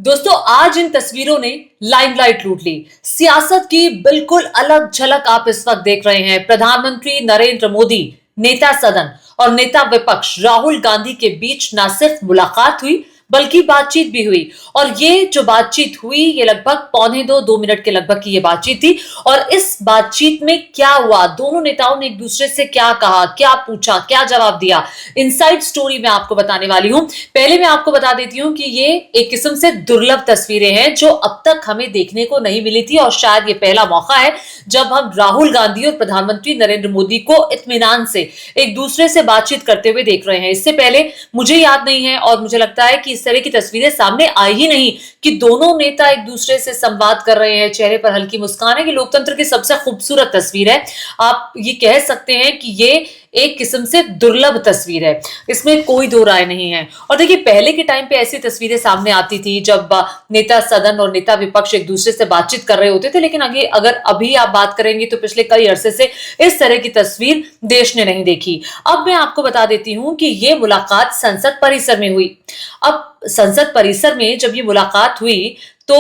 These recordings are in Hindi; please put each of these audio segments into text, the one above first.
दोस्तों, आज इन तस्वीरों ने लाइमलाइट लूट ली। सियासत की बिल्कुल अलग झलक आप इस वक्त देख रहे हैं। प्रधानमंत्री नरेंद्र मोदी, नेता सदन और नेता विपक्ष राहुल गांधी के बीच न सिर्फ मुलाकात हुई बल्कि बातचीत भी हुई। और ये जो बातचीत हुई ये लगभग पौने दो मिनट के लगभग की ये बातचीत थी। और इस बातचीत में क्या हुआ, दोनों नेताओं ने एक दूसरे से क्या कहा, क्या पूछा, क्या जवाब दिया, इनसाइड स्टोरी मैं आपको बताने वाली हूं। पहले मैं आपको बता देती हूं कि ये एक किस्म से दुर्लभ तस्वीरें हैं जो अब तक हमें देखने को नहीं मिली थी, और शायद ये पहला मौका है जब हम राहुल गांधी और प्रधानमंत्री नरेंद्र मोदी को इत्मीनान से एक दूसरे से बातचीत करते हुए देख रहे हैं। इससे पहले मुझे याद नहीं है और मुझे लगता है कि इस तरह की तस्वीरें सामने आई ही नहीं कि दोनों नेता एक दूसरे से संवाद कर रहे हैं, चेहरे पर हल्की मुस्कान है। कि लोकतंत्र की सबसे खूबसूरत तस्वीर है। आप ये कह सकते हैं कि ये एक किस्म से दुर्लभ तस्वीर है, इसमें कोई दो राय नहीं है। और देखिए, पहले के टाइम पे ऐसी तस्वीरें सामने आती थी जब नेता सदन और नेता विपक्ष एक दूसरे से बातचीत कर रहे होते थे, लेकिन आगे अगर अभी आप बात करेंगे तो पिछले कई अरसे से इस तरह की तस्वीर देश ने नहीं देखी। अब मैं आपको बता देती हूं कि ये मुलाकात संसद परिसर में हुई। अब संसद परिसर में जब ये मुलाकात हुई तो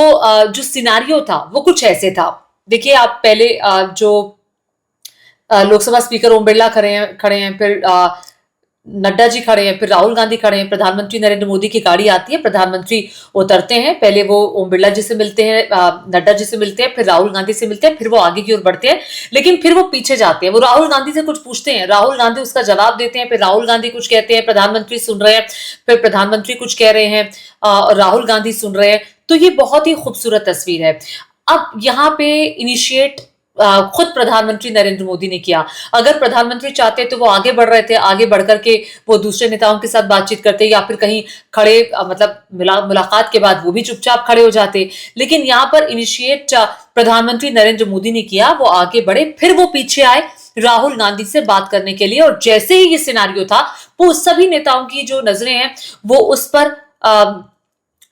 जो सिनारियो था वो कुछ ऐसे था। देखिए, आप पहले जो लोकसभा स्पीकर ओम बिरला खड़े हैं, फिर नड्डा जी खड़े हैं, फिर राहुल गांधी खड़े हैं, प्रधानमंत्री नरेंद्र मोदी की गाड़ी आती है, प्रधानमंत्री उतरते हैं, पहले वो ओम बिरला जी से मिलते हैं, नड्डा जी से मिलते हैं, फिर राहुल गांधी से मिलते हैं, फिर वो आगे की ओर बढ़ते हैं, लेकिन फिर वो पीछे जाते हैं। वो राहुल गांधी से कुछ पूछते हैं, राहुल गांधी उसका जवाब देते हैं, फिर राहुल गांधी कुछ कहते हैं, प्रधानमंत्री सुन रहे हैं, फिर प्रधानमंत्री कुछ कह रहे हैं और राहुल गांधी सुन रहे हैं। तो ये बहुत ही खूबसूरत तस्वीर है। अब यहाँ पे इनिशिएट खुद प्रधानमंत्री नरेंद्र मोदी ने किया। अगर प्रधानमंत्री चाहते तो वो आगे बढ़ रहे थे, आगे बढ़ करके वो दूसरे नेताओं के साथ बातचीत करते या फिर कहीं खड़े मतलब मुलाकात के बाद वो भी चुपचाप खड़े हो जाते। लेकिन यहाँ पर इनिशिएट प्रधानमंत्री नरेंद्र मोदी ने किया, वो आगे बढ़े, फिर वो पीछे आए राहुल गांधी से बात करने के लिए। और जैसे ही ये सिनारियो था, वो सभी नेताओं की जो नजरें हैं वो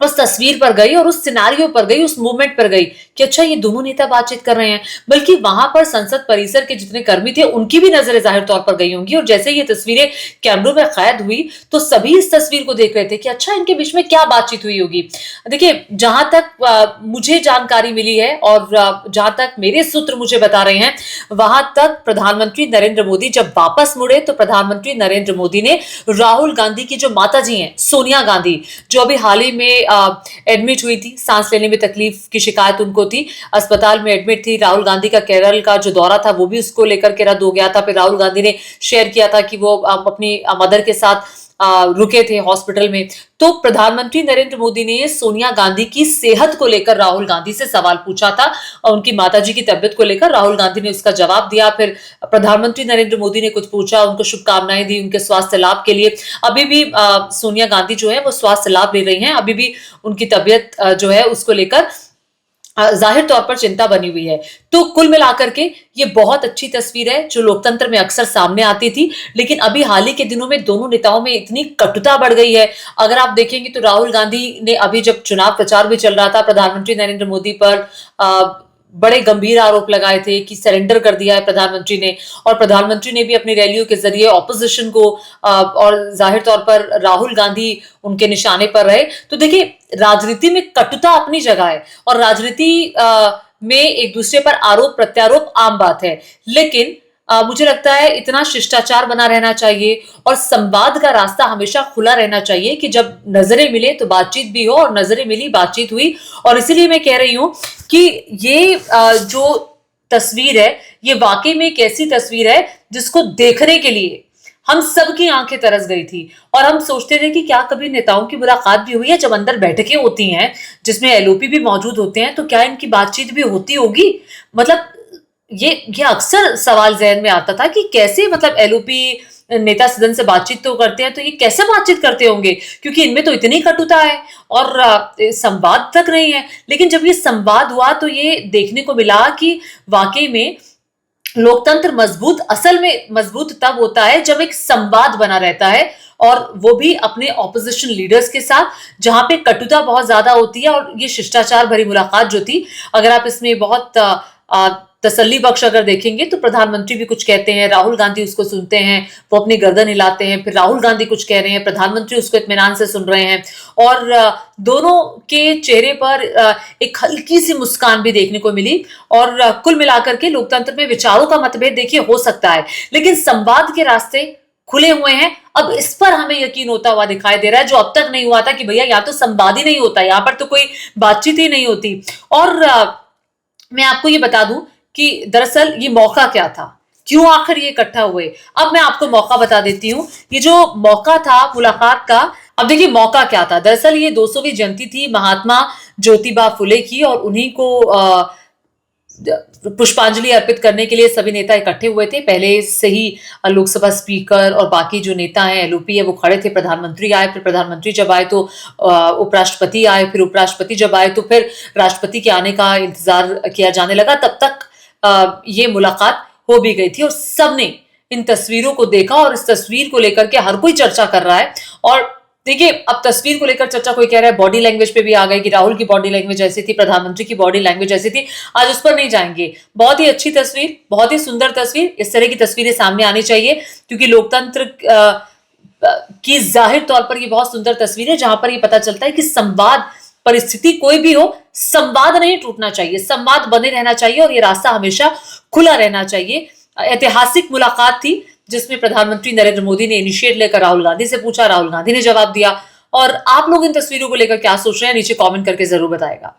उस तस्वीर पर गई और उस सिनारियो पर गई, उस मूवमेंट पर गई कि अच्छा, ये दोनों नेता बातचीत कर रहे हैं। बल्कि वहां पर संसद परिसर के जितने कर्मी थे उनकी भी नजरें जाहिर तौर पर गई होंगी। और जैसे ये तस्वीरें कैमरों में कैद हुई तो सभी इस तस्वीर को देख रहे थे कि अच्छा, इनके बीच में क्या बातचीत हुई होगी। देखिए, जहां तक मुझे जानकारी मिली है और जहां तक मेरे सूत्र मुझे बता रहे हैं, वहां तक प्रधानमंत्री नरेंद्र मोदी जब वापस मुड़े तो प्रधानमंत्री नरेंद्र मोदी ने राहुल गांधी की जो माता जी हैं, सोनिया गांधी, जो अभी हाल ही में एडमिट हुई थी, सांस लेने में तकलीफ की शिकायत उनको थी, अस्पताल में एडमिट थी। राहुल गांधी का केरल का जो दौरा था वो भी उसको लेकर के रद्द हो गया था। फिर राहुल गांधी ने शेयर किया था कि वो अपनी मदर के साथ रुके थे हॉस्पिटल में। तो प्रधानमंत्री नरेंद्र मोदी ने सोनिया गांधी की सेहत को लेकर राहुल गांधी से सवाल पूछा था और उनकी माताजी की तबियत को लेकर राहुल गांधी ने उसका जवाब दिया। फिर प्रधानमंत्री नरेंद्र मोदी ने कुछ पूछा, उनको शुभकामनाएं दी उनके स्वास्थ्य लाभ के लिए। अभी भी सोनिया गांधी जो है वो स्वास्थ्य लाभ ले रही हैं, अभी भी उनकी तबियत जो है उसको लेकर जाहिर तौर पर चिंता बनी हुई है। तो कुल मिलाकर के ये बहुत अच्छी तस्वीर है जो लोकतंत्र में अक्सर सामने आती थी, लेकिन अभी हाल ही के दिनों में दोनों नेताओं में इतनी कटुता बढ़ गई है। अगर आप देखेंगे तो राहुल गांधी ने अभी जब चुनाव प्रचार भी चल रहा था, प्रधानमंत्री नरेंद्र मोदी पर बड़े गंभीर आरोप लगाए थे कि सरेंडर कर दिया है प्रधानमंत्री ने। और प्रधानमंत्री ने भी अपनी रैलियों के जरिए ऑपोजिशन को और जाहिर तौर पर राहुल गांधी उनके निशाने पर रहे। तो देखिए, राजनीति में कटुता अपनी जगह है और राजनीति में एक दूसरे पर आरोप प्रत्यारोप आम बात है, लेकिन मुझे लगता है इतना शिष्टाचार बना रहना चाहिए और संवाद का रास्ता हमेशा खुला रहना चाहिए कि जब नजरें मिले तो बातचीत भी हो, और नजरें मिली बातचीत हुई। और इसीलिए मैं कह रही हूं कि ये जो तस्वीर है ये वाकई में एक ऐसी तस्वीर है जिसको देखने के लिए हम सबकी आंखें तरस गई थी। और हम सोचते थे कि क्या कभी नेताओं की मुलाकात भी हुई है, जब अंदर बैठकें होती हैं जिसमें एलओपी भी मौजूद होते हैं, तो क्या इनकी बातचीत भी होती होगी। मतलब ये अक्सर सवाल जहन में आता था कि कैसे, मतलब एलओपी नेता सदन से बातचीत तो करते हैं, तो ये कैसे बातचीत करते होंगे, क्योंकि इनमें तो इतनी कटुता है और संवाद तक नहीं है। लेकिन जब ये संवाद हुआ तो ये देखने को मिला कि वाकई में लोकतंत्र असल में मजबूत तब होता है जब एक संवाद बना रहता है, और वो भी अपने ऑपोजिशन लीडर्स के साथ, जहां पे कटुता बहुत ज्यादा होती है। और ये शिष्टाचार भरी मुलाकात जो थी, अगर आप इसमें बहुत तसल्ली बख्श अगर देखेंगे तो प्रधानमंत्री भी कुछ कहते हैं, राहुल गांधी उसको सुनते हैं, वो अपनी गर्दन हिलाते हैं, फिर राहुल गांधी कुछ कह रहे हैं, प्रधानमंत्री उसको इत्मीनान से सुन रहे हैं और दोनों के चेहरे पर एक हल्की सी मुस्कान भी देखने को मिली और कुल मिलाकर के लोकतंत्र में विचारों का मतभेद देखिए हो सकता है, लेकिन संवाद के रास्ते खुले हुए हैं। अब इस पर हमें यकीन होता हुआ दिखाई दे रहा है, जो अब तक नहीं हुआ था कि भैया यहाँ तो संवाद ही नहीं होता, यहाँ पर तो कोई बातचीत ही नहीं होती। और मैं आपको ये बता दूं कि दरअसल ये मौका क्या था, क्यों आखिर ये इकट्ठा हुए। अब मैं आपको मौका बता देती हूँ, ये जो मौका था मुलाकात का, अब देखिए मौका क्या था। दरअसल ये 200वीं जयंती थी महात्मा ज्योतिबा फुले की और उन्हीं को पुष्पांजलि अर्पित करने के लिए सभी नेता इकट्ठे हुए थे। पहले से ही लोकसभा स्पीकर और बाकी जो नेता हैं, एलओपी है, वो खड़े थे। प्रधानमंत्री आए, फिर प्रधानमंत्री जब आए तो उपराष्ट्रपति आए, फिर उपराष्ट्रपति जब आए तो फिर राष्ट्रपति के आने का इंतजार किया जाने लगा। तब तक ये मुलाकात हो भी गई थी और सबने इन तस्वीरों को देखा और इस तस्वीर को लेकर के हर कोई चर्चा कर रहा है। और देखिए, अब तस्वीर को लेकर चर्चा कोई कह रहा है बॉडी लैंग्वेज पे भी आ गई कि राहुल की बॉडी लैंग्वेज ऐसी थी, प्रधानमंत्री की बॉडी लैंग्वेज ऐसी थी। आज उस पर नहीं जाएंगे। बहुत ही अच्छी तस्वीर, बहुत ही सुंदर तस्वीर। इस तरह की तस्वीरें सामने आनी चाहिए क्योंकि लोकतंत्र की जाहिर तौर पर ये बहुत सुंदर तस्वीर है जहां पर ये पता चलता है कि संवाद, परिस्थिति कोई भी हो, संवाद नहीं टूटना चाहिए, संवाद बने रहना चाहिए और ये रास्ता हमेशा खुला रहना चाहिए। ऐतिहासिक मुलाकात थी जिसमें प्रधानमंत्री नरेंद्र मोदी ने इनिशिएट लेकर राहुल गांधी से पूछा, राहुल गांधी ने जवाब दिया। और आप लोग इन तस्वीरों को लेकर क्या सोच रहे हैं, नीचे कमेंट करके जरूर बताएगा।